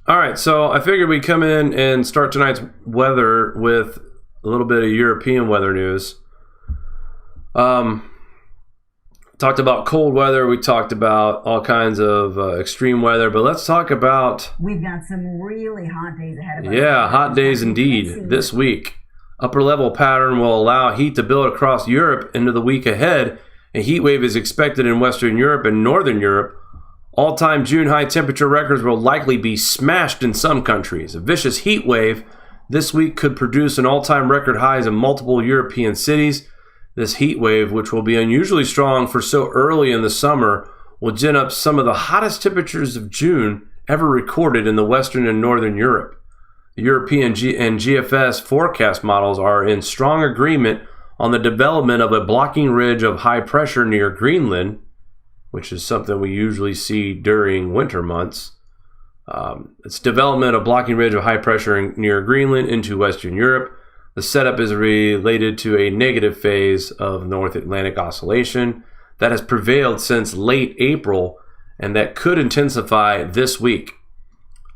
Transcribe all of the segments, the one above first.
All right, so I figured we'd come in and start tonight's weather with a little bit of European weather news. Talked about cold weather. We talked about all kinds of extreme weather, but let's talk about... We've got some really hot days ahead of us. Yeah, hot days indeed this week. Upper level pattern will allow heat to build across Europe into the week ahead. A heat wave is expected in Western Europe and Northern Europe. All-time June high temperature records will likely be smashed in some countries. A vicious heat wave this week could produce an all-time record highs in multiple European cities. This heat wave, which will be unusually strong for so early in the summer, will gin up some of the hottest temperatures of June ever recorded in the Western and Northern Europe. The European and GFS forecast models are in strong agreement on the development of a blocking ridge of high pressure near Greenland, which is something we usually see during winter months. It's development of blocking ridge of high pressure near Greenland into Western Europe. The setup is related to a negative phase of North Atlantic oscillation that has prevailed since late April and that could intensify this week.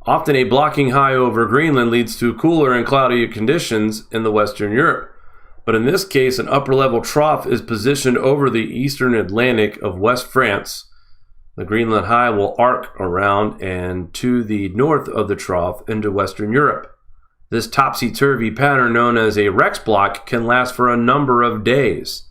Often a blocking high over Greenland leads to cooler and cloudy conditions in the Western Europe. But in this case, an upper-level trough is positioned over the eastern Atlantic of West France. The Greenland high will arc around and to the north of the trough into Western Europe. This topsy-turvy pattern, known as a Rex block, can last for a number of days.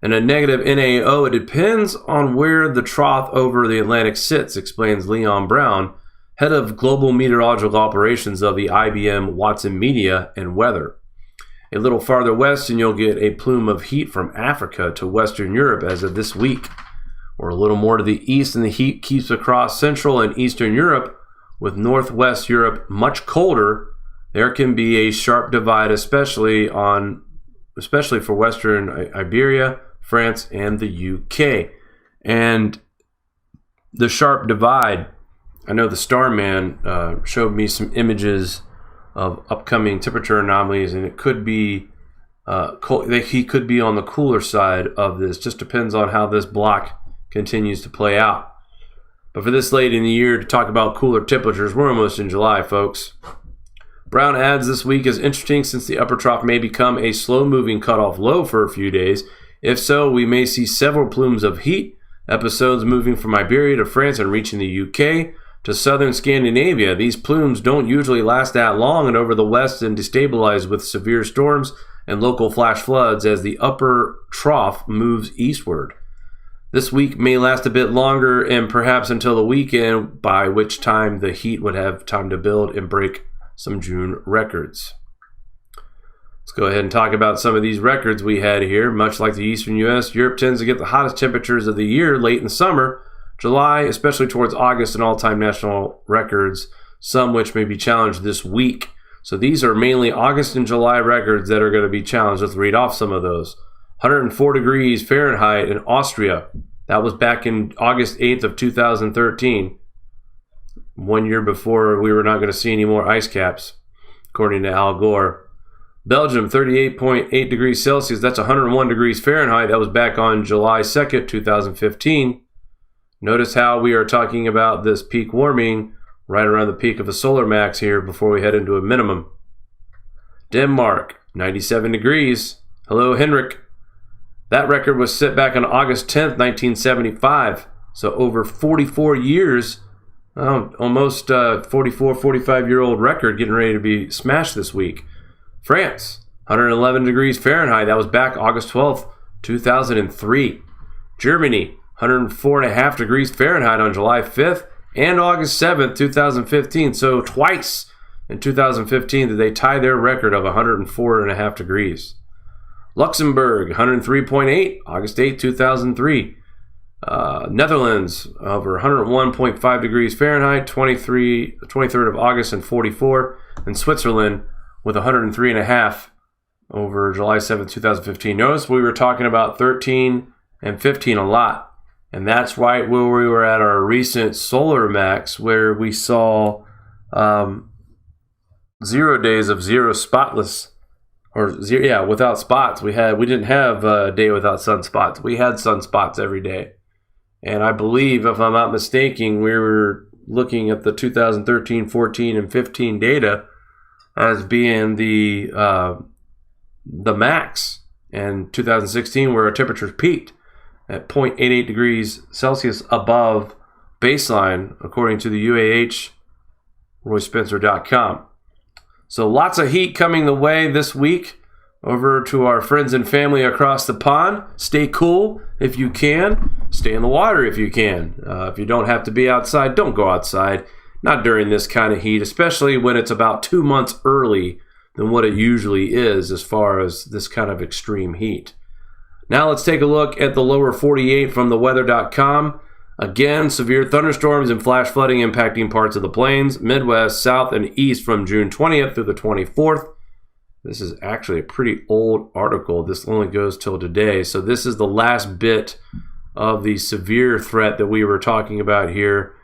In a negative NAO, it depends on where the trough over the Atlantic sits, explains Leon Brown, head of global meteorological operations of the IBM Watson Media and Weather. A little farther west and you'll get a plume of heat from Africa to Western Europe as of this week. Or a little more to the east and the heat keeps across Central and Eastern Europe, with Northwest Europe much colder. There can be a sharp divide, especially for Western Iberia, France, and the UK. And the sharp divide, I know the Starman showed me some images of upcoming temperature anomalies, and it could be he could be on the cooler side of this. Just depends on how this block continues to play out. But for this late in the year to talk about cooler temperatures, we're almost in July, folks. Brown adds this week is interesting since the upper trough may become a slow-moving cutoff low for a few days. If so, we may see several plumes of heat, episodes moving from Iberia to France and reaching the UK to southern Scandinavia. These plumes don't usually last that long and over the west and destabilize with severe storms and local flash floods as the upper trough moves eastward. This week may last a bit longer and perhaps until the weekend, by which time the heat would have time to build and break some June records. Let's go ahead and talk about some of these records we had here. Much like the eastern U.S., Europe tends to get the hottest temperatures of the year late in summer. July, especially towards August, and all-time national records, some which may be challenged this week. So these are mainly August and July records that are going to be challenged. Let's read off some of those. 104 degrees Fahrenheit in Austria. That was back in August 8th of 2013. 1 year before we were not going to see any more ice caps, according to Al Gore. Belgium, 38.8 degrees Celsius. That's 101 degrees Fahrenheit. That was back on July 2nd, 2015. Notice how we are talking about this peak warming right around the peak of a solar max here before we head into a minimum. Denmark, 97 degrees. Hello, Henrik. That record was set back on August 10th, 1975. So over 44 years, almost 44, 45-year-old record getting ready to be smashed this week. France, 111 degrees Fahrenheit. That was back August 12th, 2003. Germany, 104.5 degrees Fahrenheit on July 5th and August 7th, 2015. So twice in 2015 did they tie their record of 104.5 degrees. Luxembourg, 103.8, August 8th, 2003. Netherlands, over 101.5 degrees Fahrenheit, 23rd of August and 44. And Switzerland with 103.5 over July 7th, 2015. Notice we were talking about 13 and 15 a lot. And that's right where we were at our recent solar max, where we saw 0 days of spotless, without spots. We didn't have a day without sunspots. We had sunspots every day. And I believe, if I'm not mistaken, we were looking at the 2013, 14, and 15 data as being the max. And 2016, where our temperatures peaked at 0.88 degrees Celsius above baseline, according to the UAH, RoySpencer.com. So lots of heat coming the way this week. Over to our friends and family across the pond. Stay cool if you can. Stay in the water if you can. If you don't have to be outside, don't go outside. Not during this kind of heat, especially when it's about 2 months early than what it usually is as far as this kind of extreme heat. Now let's take a look at the lower 48 from the weather.com. Again, severe thunderstorms and flash flooding impacting parts of the plains, Midwest, South, and East from June 20th through the 24th. This is actually a pretty old article. This only goes till today. So this is the last bit of the severe threat that we were talking about here.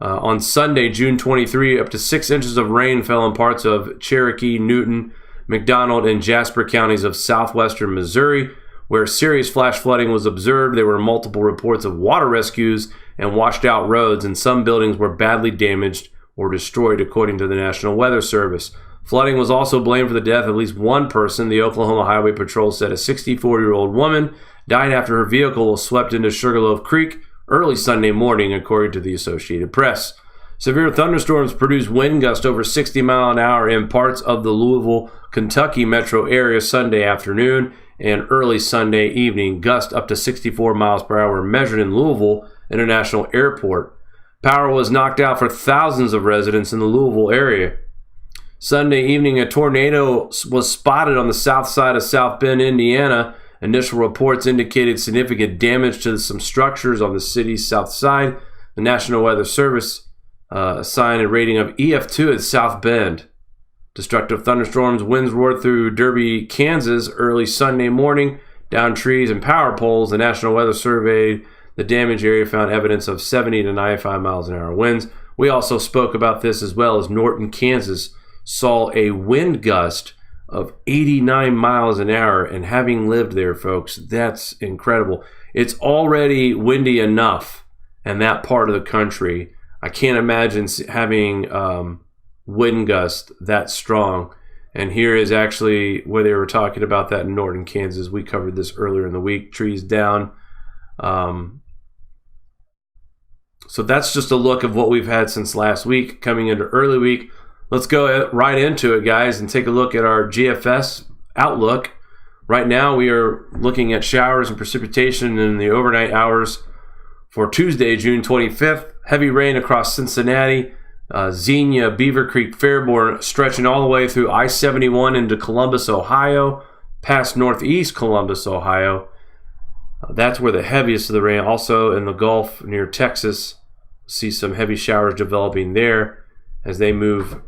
On Sunday, June 23, up to 6 inches of rain fell in parts of Cherokee, Newton, McDonald, and Jasper counties of southwestern Missouri, where serious flash flooding was observed. There were multiple reports of water rescues and washed out roads, and some buildings were badly damaged or destroyed, according to the National Weather Service. Flooding was also blamed for the death of at least one person. The Oklahoma Highway Patrol said a 64-year-old woman died after her vehicle was swept into Sugarloaf Creek early Sunday morning, according to the Associated Press. Severe thunderstorms produced wind gusts over 60 miles an hour in parts of the Louisville, Kentucky metro area Sunday afternoon and early Sunday evening. Gusts up to 64 miles per hour measured in Louisville International Airport. Power was knocked out for thousands of residents in the Louisville area. Sunday evening, a tornado was spotted on the south side of South Bend, Indiana. Initial reports indicated significant damage to some structures on the city's south side. The National Weather Service assigned a rating of EF2 at South Bend. Destructive thunderstorms, winds roared through Derby, Kansas early Sunday morning, down trees and power poles. The National Weather surveyed the damaged area, found evidence of 70 to 95 miles an hour winds. We also spoke about this as well as Norton, Kansas, saw a wind gust of 89 miles an hour, and having lived there, folks, that's incredible. It's already windy enough in that part of the country. I can't imagine having wind gusts that strong. And here is actually where they were talking about that in Norton, Kansas. We covered this earlier in the week. Trees down. So that's just a look of what we've had since last week, coming into early week. Let's go right into it, guys, and take a look at our GFS outlook. Right now, we are looking at showers and precipitation in the overnight hours for Tuesday, June 25th. Heavy rain across Cincinnati, Xenia, Beaver Creek, Fairborn, stretching all the way through I-71 into Columbus, Ohio, past northeast Columbus, Ohio. That's where the heaviest of the rain. Also in the Gulf near Texas, see some heavy showers developing there as they move,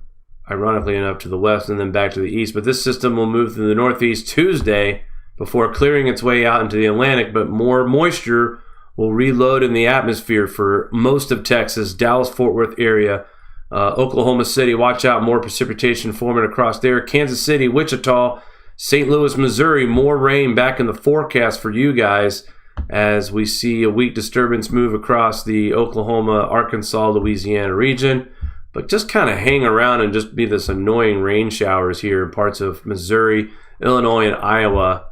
ironically enough, to the west and then back to the east. But this system will move through the northeast Tuesday before clearing its way out into the Atlantic. But more moisture will reload in the atmosphere for most of Texas, Dallas-Fort Worth area, Oklahoma City. Watch out, more precipitation forming across there. Kansas City, Wichita, St. Louis, Missouri, more rain back in the forecast for you guys as we see a weak disturbance move across the Oklahoma, Arkansas, Louisiana region. But just kind of hang around and just be this annoying rain showers here in parts of Missouri, Illinois, and Iowa,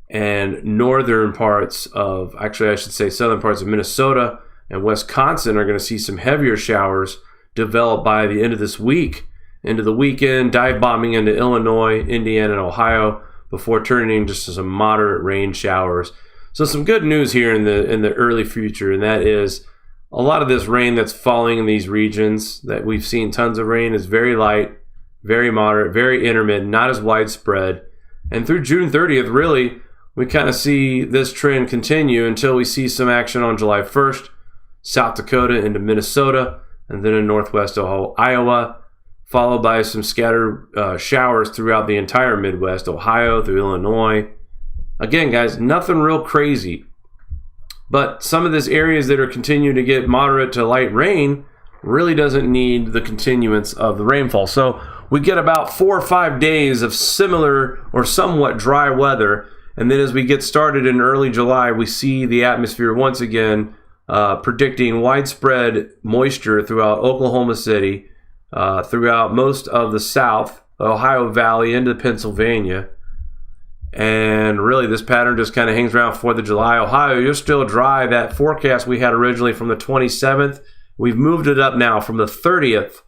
and northern parts of, actually I should say southern parts of Minnesota and Wisconsin are going to see some heavier showers develop by the end of this week. Into the weekend, dive bombing into Illinois, Indiana, and Ohio before turning just to some moderate rain showers. So some good news here in the early future, and that is a lot of this rain that's falling in these regions that we've seen tons of rain is very light, very moderate, very intermittent, not as widespread. And through June 30th, really, we kind of see this trend continue until we see some action on July 1st, South Dakota into Minnesota, and then in northwest Iowa, followed by some scattered showers throughout the entire Midwest, Ohio through Illinois. Again, guys, nothing real crazy. But some of these areas that are continuing to get moderate to light rain really doesn't need the continuance of the rainfall. So we get about 4 or 5 days of similar or somewhat dry weather. And then as we get started in early July, we see the atmosphere once again predicting widespread moisture throughout Oklahoma City, throughout most of the South, the Ohio Valley into Pennsylvania. And really, this pattern just kind of hangs around 4th of July. Ohio, you're still dry. That forecast we had originally from the 27th, we've moved it up now from the 30th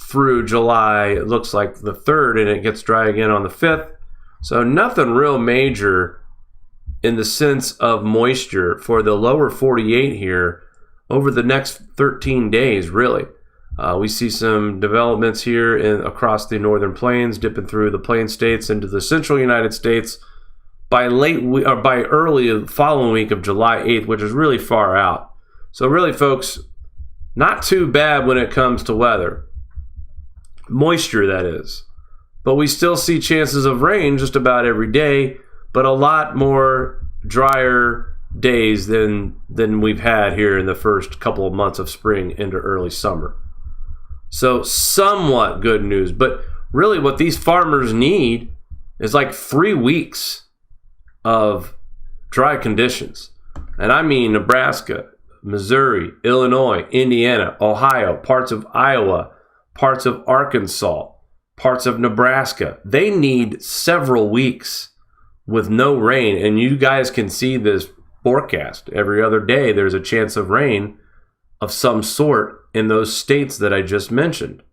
through July. It looks like the 3rd, and it gets dry again on the 5th. So nothing real major in the sense of moisture for the lower 48 here over the next 13 days, really. We see some developments here across the northern plains, dipping through the plain states into the central United States by early following week of July 8th, which is really far out. So really, folks, not too bad when it comes to weather. Moisture, that is. But we still see chances of rain just about every day, but a lot more drier days than we've had here in the first couple of months of spring into early summer. So somewhat good news, but really what these farmers need is like 3 weeks of dry conditions. And I mean Nebraska, Missouri, Illinois, Indiana, Ohio, parts of Iowa, parts of Arkansas, parts of Nebraska. They need several weeks with no rain, and you guys can see this forecast. Every other day there's a chance of rain of some sort in those states that I just mentioned.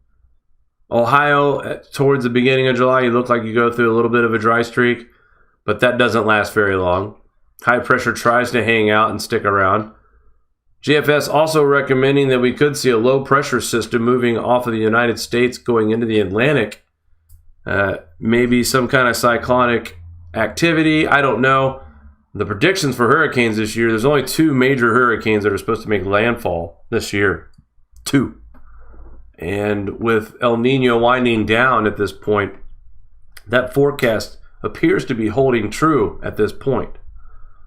Ohio, towards the beginning of July, you look like you go through a little bit of a dry streak, but that doesn't last very long. High pressure tries to hang out and stick around. GFS also recommending that we could see a low pressure system moving off of the United States going into the Atlantic. Maybe some kind of cyclonic activity. I don't know. The predictions for hurricanes this year, there's only 2 major hurricanes that are supposed to make landfall this year. 2. And with El Nino winding down at this point, that forecast appears to be holding true at this point.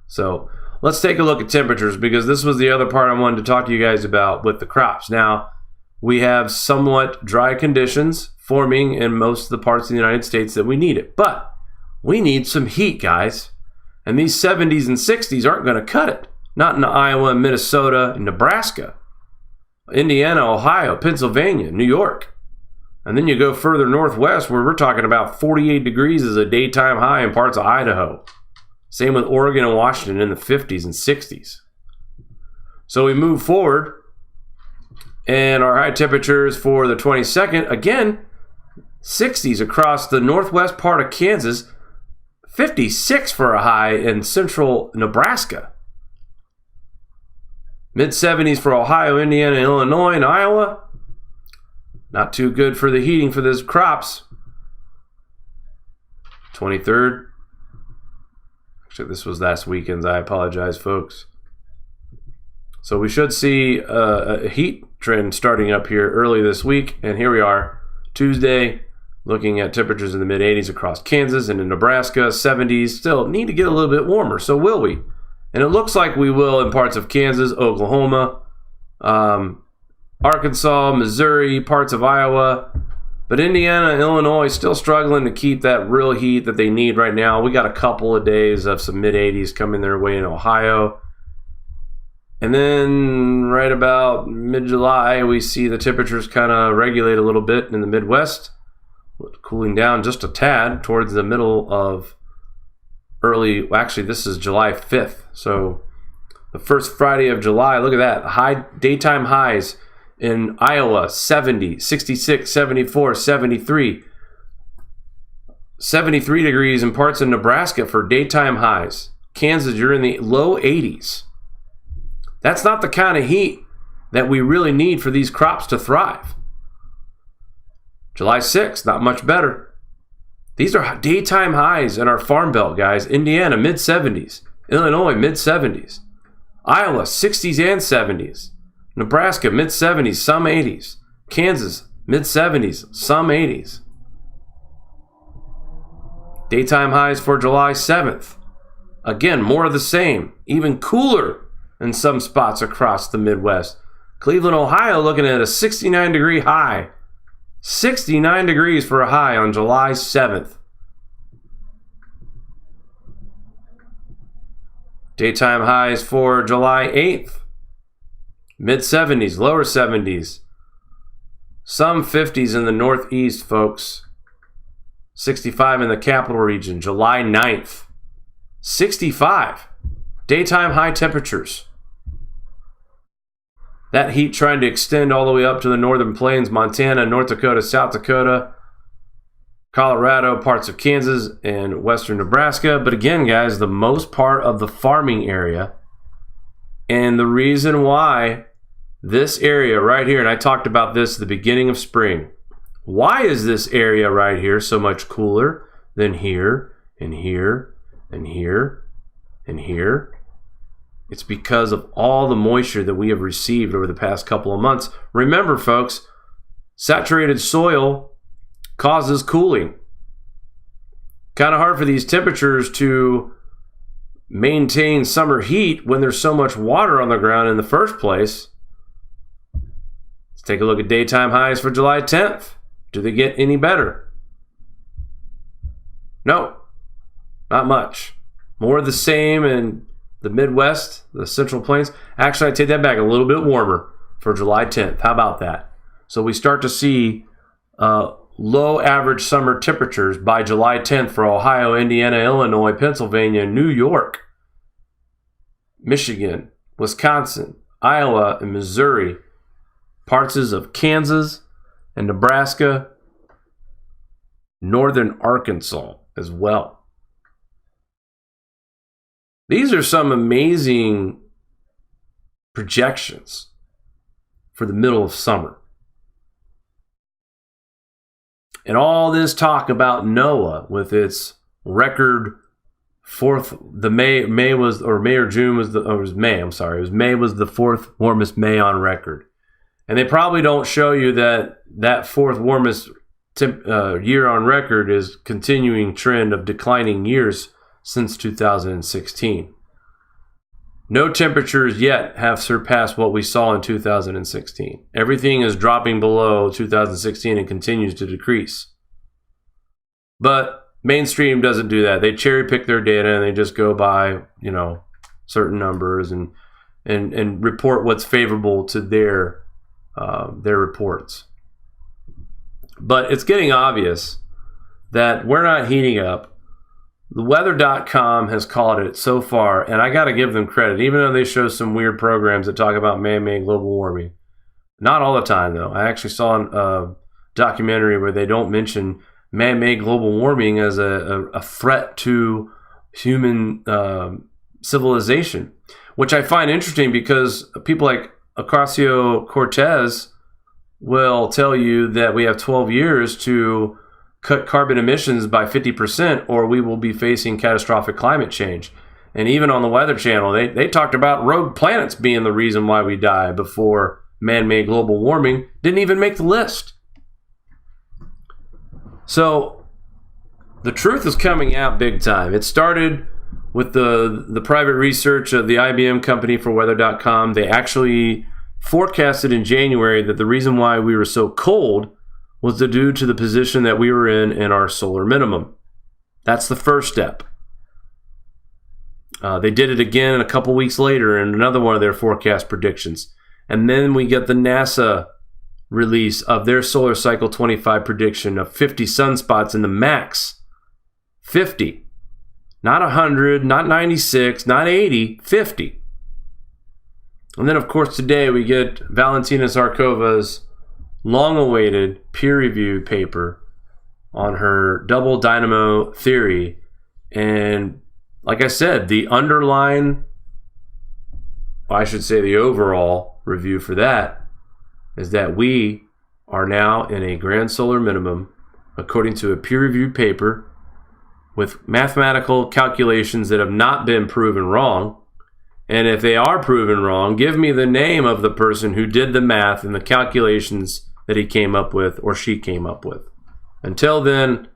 So let's take a look at temperatures, because this was the other part I wanted to talk to you guys about with the crops. Now, we have somewhat dry conditions forming in most of the parts of the United States that we need it. But we need some heat, guys. And these 70s and 60s aren't going to cut it. Not in Iowa, Minnesota, and Nebraska. Indiana, Ohio, Pennsylvania, New York. And then you go further northwest where we're talking about 48 degrees as a daytime high in parts of Idaho. Same with Oregon and Washington in the 50s and 60s. So we move forward, and our high temperatures for the 22nd, again, 60s across the northwest part of Kansas, 56 for a high in central Nebraska. Mid-70s for Ohio, Indiana, Illinois, and Iowa. Not too good for the heating for these crops. 23rd. Actually, this was last weekend's. I apologize, folks. So we should see a heat trend starting up here early this week. And here we are, Tuesday, looking at temperatures in the mid-80s across Kansas and in Nebraska, 70s. Still need to get a little bit warmer. So will we? And it looks like we will in parts of Kansas, Oklahoma, Arkansas, Missouri, parts of Iowa. But Indiana and Illinois still struggling to keep that real heat that they need right now. We got a couple of days of some mid-80s coming their way in Ohio. And then right about mid-July, we see the temperatures kind of regulate a little bit in the Midwest, cooling down just a tad towards the middle of actually this is July 5th. So the first Friday of July, look at that. Daytime highs in Iowa, 70, 66, 74, 73. 73 degrees in parts of Nebraska for daytime highs. Kansas, you're in the low 80s. That's not the kind of heat that we really need for these crops to thrive. July 6th, not much better. These are daytime highs in our farm belt, guys. Indiana, mid-70s. Illinois, mid-70s. Iowa, 60s and 70s. Nebraska, mid-70s, some 80s. Kansas, mid-70s, some 80s. Daytime highs for July 7th. Again, more of the same. Even cooler in some spots across the Midwest. Cleveland, Ohio, looking at a 69-degree high. 69 degrees for a high on July 7th. Daytime highs for July 8th. Mid-70s, lower 70s. Some 50s in the Northeast, folks. 65 in the capital region, July 9th. 65. Daytime high temperatures. That heat trying to extend all the way up to the northern plains, Montana, North Dakota, South Dakota, Colorado, parts of Kansas, and western Nebraska. But again, guys, the most part of the farming area. And the reason why this area right here, and I talked about this at the beginning of spring, why is this area right here so much cooler than here and here and here and here? It's because of all the moisture that we have received over the past couple of months. Remember, folks, saturated soil causes cooling. Kind of hard for these temperatures to maintain summer heat when there's so much water on the ground in the first place. Let's take a look at daytime highs for July 10th. Do they get any better? No, not much. More of the same in the Midwest, the Central Plains. Actually, I take that back, a little bit warmer for July 10th. How about that? So we start to see low average summer temperatures by July 10th for Ohio, Indiana, Illinois, Pennsylvania, New York, Michigan, Wisconsin, Iowa, and Missouri, parts of Kansas and Nebraska, northern Arkansas as well. These are some amazing projections for the middle of summer. And all this talk about NOAA with its record fourth, May was the fourth warmest May on record. And they probably don't show you that fourth warmest year on record is continuing trend of declining years since 2016. No temperatures yet have surpassed what we saw in 2016. Everything is dropping below 2016 and continues to decrease. But mainstream doesn't do that. They cherry pick their data and they just go by, certain numbers and report what's favorable to their reports. But it's getting obvious that we're not heating up. The weather.com has called it so far, and I got to give them credit, even though they show some weird programs that talk about man-made global warming. Not all the time, though. I actually saw a documentary where they don't mention man-made global warming as a threat to human civilization, which I find interesting because people like Ocasio-Cortez will tell you that we have 12 years to cut carbon emissions by 50% or we will be facing catastrophic climate change. And even on the Weather Channel, they talked about rogue planets being the reason why we die before man-made global warming didn't even make the list. So the truth is coming out big time. It started with the private research of the IBM company for weather.com. They actually forecasted in January that the reason why we were so cold was due to the position that we were in our solar minimum. That's the first step. They did it again a couple weeks later in another one of their forecast predictions. And then we get the NASA release of their solar cycle 25 prediction of 50 sunspots in the max. 50. Not 100, not 96, not 80, 50. And then, of course, today we get Valentina Zarkova's long-awaited peer-reviewed paper on her double dynamo theory. And like I said, the overall review for that is that we are now in a grand solar minimum according to a peer-reviewed paper with mathematical calculations that have not been proven wrong. And if they are proven wrong, give me the name of the person who did the math and the calculations that he came up with or she came up with. Until then,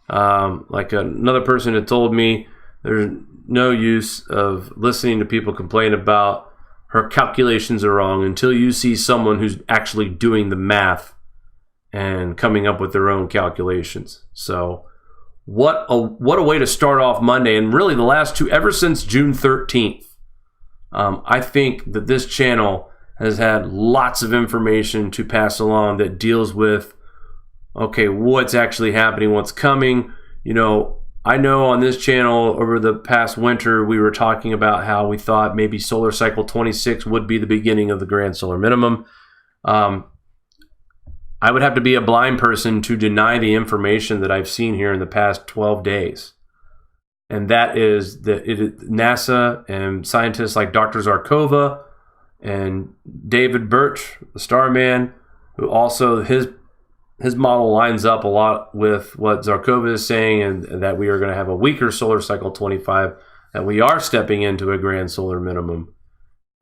like another person had told me, there's no use of listening to people complain about her calculations are wrong until you see someone who's actually doing the math and coming up with their own calculations. So what a way to start off Monday, and really the last two, ever since June 13th. I think that this channel has had lots of information to pass along that deals with, okay, what's actually happening, what's coming. You know, I know on this channel over the past winter, we were talking about how we thought maybe solar cycle 26 would be the beginning of the grand solar minimum. I would have to be a blind person to deny the information that I've seen here in the past 12 days. And that is that NASA and scientists like Dr. Zarkova and David Birch, the Starman, who also his model lines up a lot with what Zarkova is saying, and that we are going to have a weaker solar cycle 25, that we are stepping into a grand solar minimum.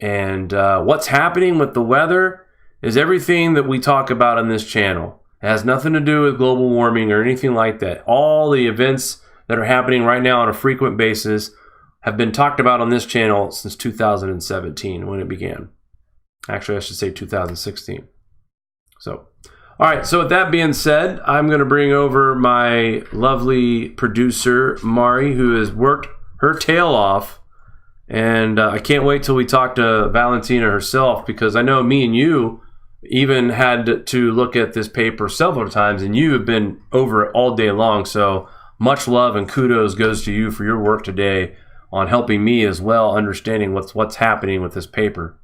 And what's happening with the weather is everything that we talk about on this channel. It has nothing to do with global warming or anything like that. All the events that are happening right now on a frequent basis have been talked about on this channel since 2017 when it began. Actually, I should say 2016. So, all right. So with that being said, I'm going to bring over my lovely producer, Mari, who has worked her tail off. And I can't wait till we talk to Valentina herself, because I know me and you even had to look at this paper several times, and you have been over it all day long. So much love and kudos goes to you for your work today on helping me as well, understanding what's happening with this paper.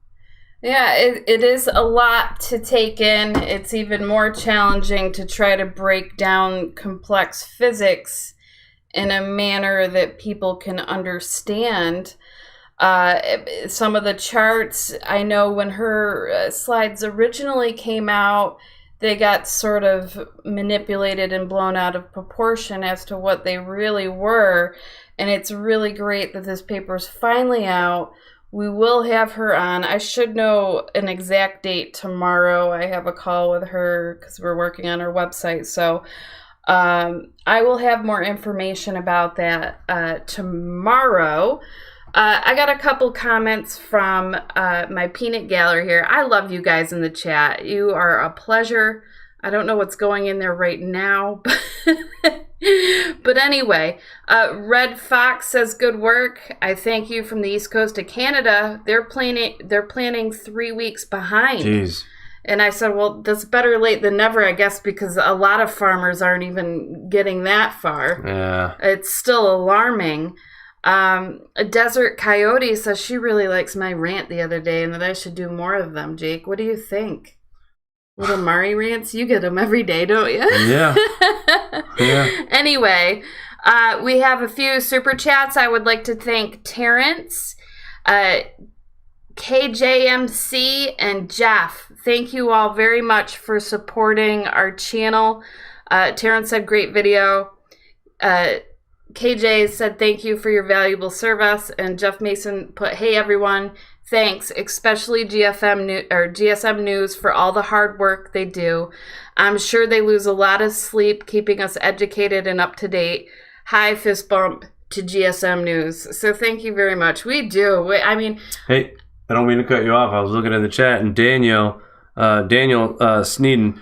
Yeah, it is a lot to take in. It's even more challenging to try to break down complex physics in a manner that people can understand. Some of the charts, I know when her slides originally came out, they got sort of manipulated and blown out of proportion as to what they really were. And it's really great that this paper is finally out. We will have her on. I should know an exact date tomorrow. I have a call with her because we're working on her website. So I will have more information about that tomorrow. I got a couple comments from my peanut gallery here. I love you guys in the chat. You are a pleasure. I don't know what's going in there right now, but anyway, Red Fox says good work. I thank you from the East Coast of Canada. They're planning 3 weeks behind. Jeez. And I said, well, that's better late than never, I guess, because a lot of farmers aren't even getting that far. Yeah. It's still alarming. A Desert Coyote says she really likes my rant the other day and that I should do more of them. Jake, what do you think? Little Mari rants? You get them every day, don't you? Yeah. Yeah. Anyway, we have a few super chats. I would like to thank Terrence, KJMC, and Jeff. Thank you all very much for supporting our channel. Terrence said, great video. KJ said, thank you for your valuable service. And Jeff Mason put, hey, everyone, thanks, especially GSM News for all the hard work they do. I'm sure they lose a lot of sleep keeping us educated and up to date. Hi, fist bump to GSM News. So thank you very much. We do. Hey, I don't mean to cut you off. I was looking in the chat, and Daniel Sneeden,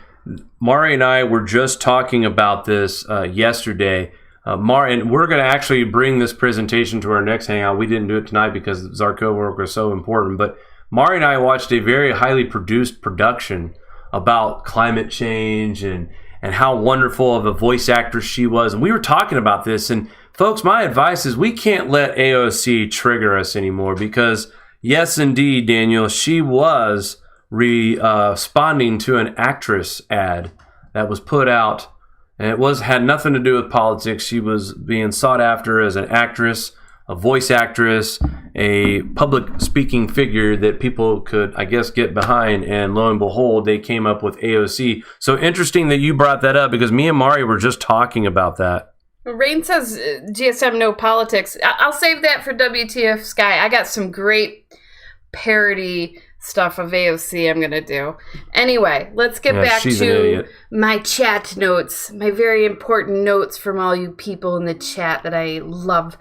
Mari and I were just talking about this yesterday. And we're going to actually bring this presentation to our next hangout. We didn't do it tonight because Zarkova work was so important. But Mari and I watched a very highly produced production about climate change and how wonderful of a voice actress she was. And we were talking about this. And folks, my advice is we can't let AOC trigger us anymore, because yes, indeed, Daniel, she was responding to an actress ad that was put out. And it had nothing to do with politics. She was being sought after as an actress, a voice actress, a public speaking figure that people could, I guess, get behind. And lo and behold, they came up with AOC. So interesting that you brought that up, because me and Mari were just talking about that. Rain says GSM no politics. I'll save that for WTF Sky. I got some great parody stuff of AOC I'm going to do. Anyway, let's get back to my chat notes, my very important notes from all you people in the chat that I love.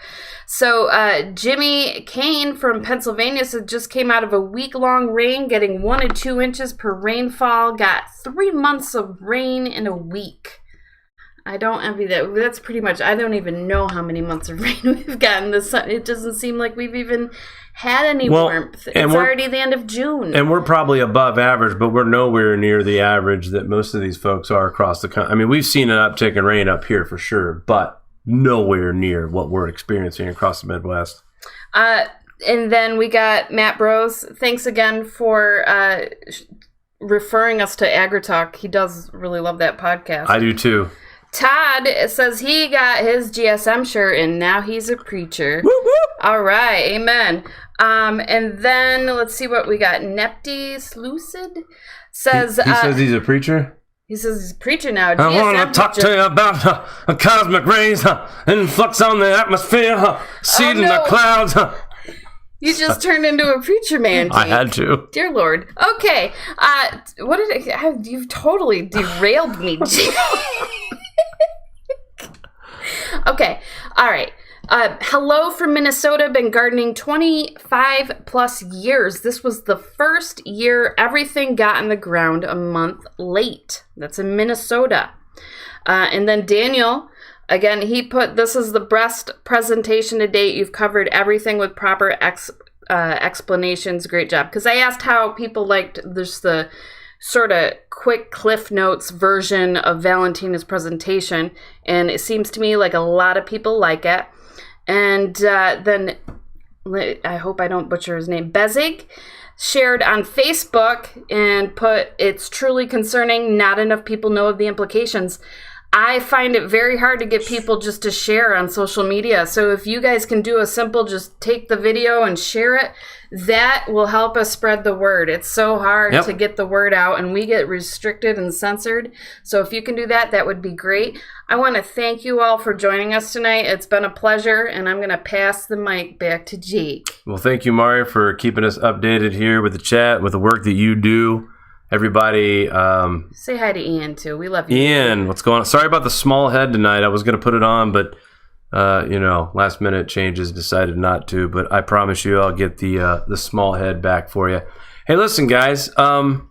So Jimmy Kane from Pennsylvania said, just came out of a week-long rain, getting 1 to 2 inches per rainfall, got 3 months of rain in a week. I don't envy that. That's pretty much, I don't even know how many months of rain we've gotten this sun. It doesn't seem like we've even had any warmth. It's already the end of June. And we're probably above average, but we're nowhere near the average that most of these folks are across the country. I mean, we've seen an uptick in rain up here for sure, but nowhere near what we're experiencing across the Midwest. And then we got Matt Bros. Thanks again for referring us to AgriTalk. He does really love that podcast. I do too. Todd says he got his GSM shirt and now he's a preacher. Whoop, whoop. All right, amen. And then let's see what we got. Nepti Lucid says he says he's a preacher. He says he's a preacher now. I want to talk to you about cosmic rays, influx on the atmosphere, seed in the clouds. You just turned into a preacher man, Jake. I had to. Dear Lord. Okay. What did you've totally derailed me, Jake. Okay. All right. Hello from Minnesota. Been gardening 25 plus years. This was the first year everything got in the ground a month late. That's in Minnesota. And then Daniel, again, he put, this is the best presentation to date. You've covered everything with proper explanations. Great job. Because I asked how people liked this, the sort of quick Cliff Notes version of Valentina's presentation. And it seems to me like a lot of people like it. And then, I hope I don't butcher his name, Bezig, shared on Facebook and put, it's truly concerning. Not enough people know of the implications. I find it very hard to get people just to share on social media. So if you guys can do a simple, just take the video and share it, that will help us spread the word. It's so hard to get the word out, and we get restricted and censored. So if you can do that, that would be great. I want to thank you all for joining us tonight. It's been a pleasure, and I'm going to pass the mic back to Jake. Well, thank you, Mario, for keeping us updated here with the chat, with the work that you do. Everybody, say hi to Ian too. We love you, Ian. What's going on? Sorry about the small head tonight. I was going to put it on, but last minute changes, decided not to. But I promise you, I'll get the small head back for you. Hey, listen, guys. Along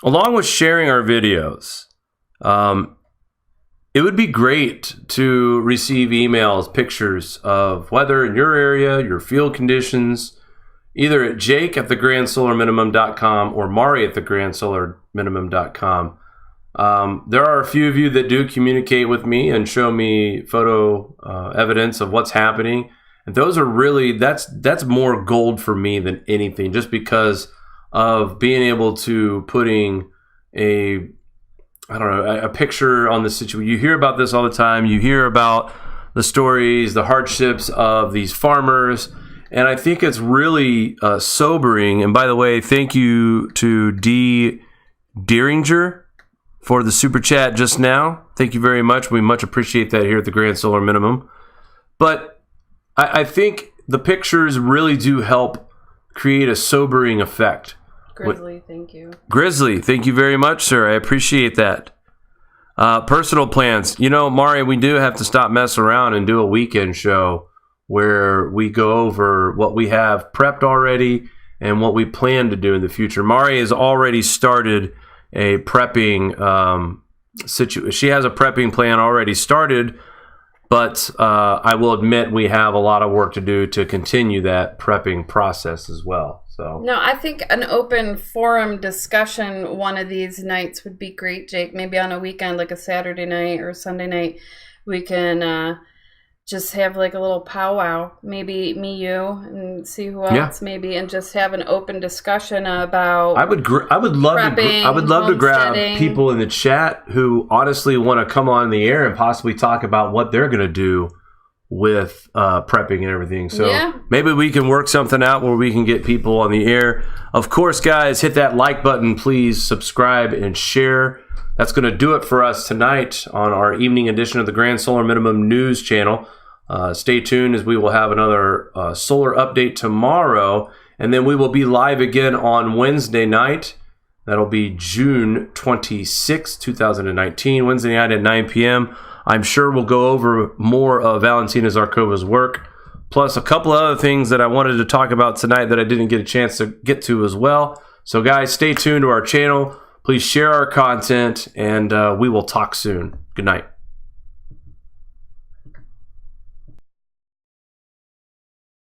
with sharing our videos, it would be great to receive emails, pictures of weather in your area, your field conditions. Either at jake@thegrandsolarminimum.com or mari@thegrandsolarminimum.com. There are a few of you that do communicate with me and show me photo evidence of what's happening. And those are really, that's more gold for me than anything, just because of being able to putting a picture on the situation. You hear about this all the time. You hear about the stories, the hardships of these farmers. And I think it's really sobering. And by the way, thank you to D. Deeringer for the super chat just now. Thank you very much. We much appreciate that here at the Grand Solar Minimum. But I think the pictures really do help create a sobering effect. Grizzly, thank you. Grizzly, thank you very much, sir. I appreciate that. Personal plans. You know, Mari, we do have to stop messing around and do a weekend show where we go over what we have prepped already and what we plan to do in the future. Mari has already started a prepping situation. She has a prepping plan already started, but I will admit we have a lot of work to do to continue that prepping process as well. So no, I think an open forum discussion one of these nights would be great, Jake. Maybe on a weekend, like a Saturday night or Sunday night, we can just have like a little powwow, maybe me, you, and see who else maybe, and just have an open discussion about. I would love to grab people in the chat who honestly want to come on the air and possibly talk about what they're going to do with prepping and everything. So maybe we can work something out where we can get people on the air. Of course, guys, hit that like button, please. Subscribe and share. That's going to do it for us tonight on our evening edition of the Grand Solar Minimum News Channel. Stay tuned as we will have another solar update tomorrow, and then we will be live again on Wednesday night. That'll be June 26, 2019, Wednesday night at 9 p.m. I'm sure we'll go over more of Valentina Zarkova's work, plus a couple of other things that I wanted to talk about tonight that I didn't get a chance to get to as well. So guys, stay tuned to our channel. Please share our content, and we will talk soon. Good night.